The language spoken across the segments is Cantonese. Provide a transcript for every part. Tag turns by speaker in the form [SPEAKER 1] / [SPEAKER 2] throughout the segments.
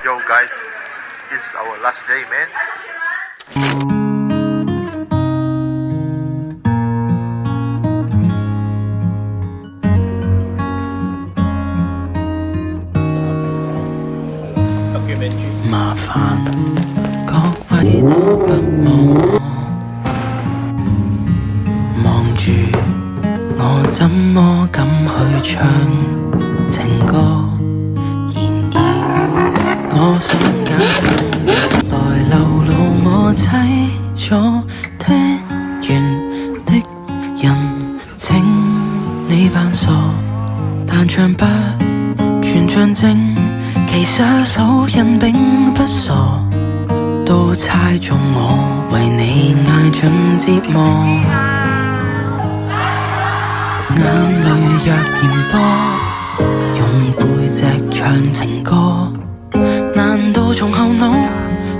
[SPEAKER 1] Yo guys, this is our last day, man.
[SPEAKER 2] Documentary.
[SPEAKER 3] 麻煩各位都不望我，望住我怎麼敢去唱情歌？然而我想揀來流露我凄楚聽完的人，請你扮傻，但唱不全像正。其實老人並不傻，都猜中我為你捱盡折磨。眼淚若嫌多，用背脊唱情歌，難道從後腦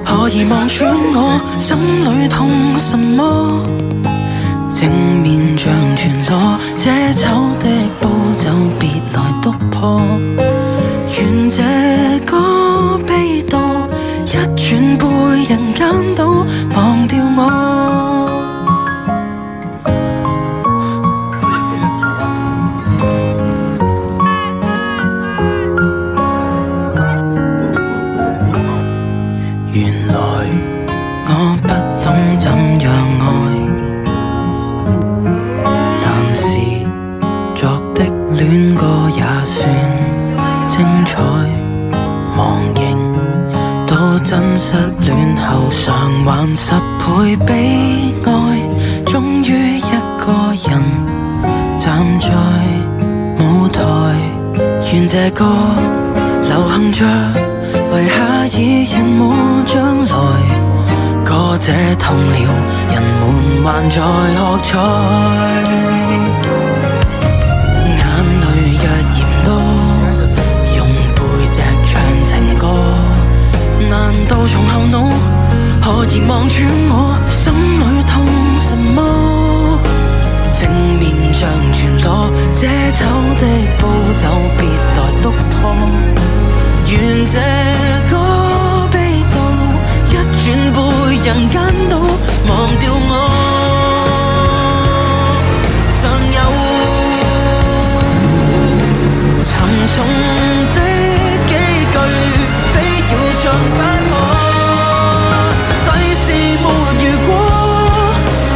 [SPEAKER 3] 可以望穿我心裏痛什麼？正面像全裸，這醜的步驟別來督破。願這歌悲到一轉背人間都忘掉我。原來我不懂怎樣愛，但是作的戀歌也算精彩，忘形到真失戀後償還10倍悲哀。終於一個人站在舞台，願這歌流行着，為下已人冇將來。歌這痛了，人們還在喝彩。眼淚若嫌多，唱情歌，難道從後腦可以望穿我心裏痛什麼？正面像全裸，這醜的步驟別來督破。願這歌悲到一轉背人間都忘掉我。尚有沉重的唱不可，世事沒如果，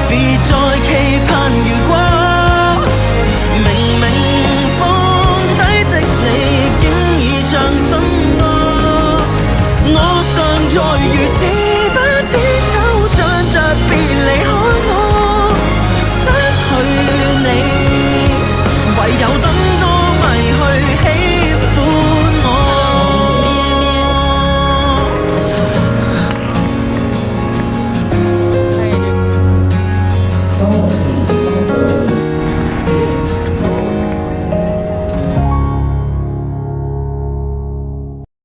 [SPEAKER 3] 別再期盼如果。明明放低的你，竟已唱新歌。我尚在如此不知醜，唱着別離開我，失去你，唯有等多迷去喜歡我。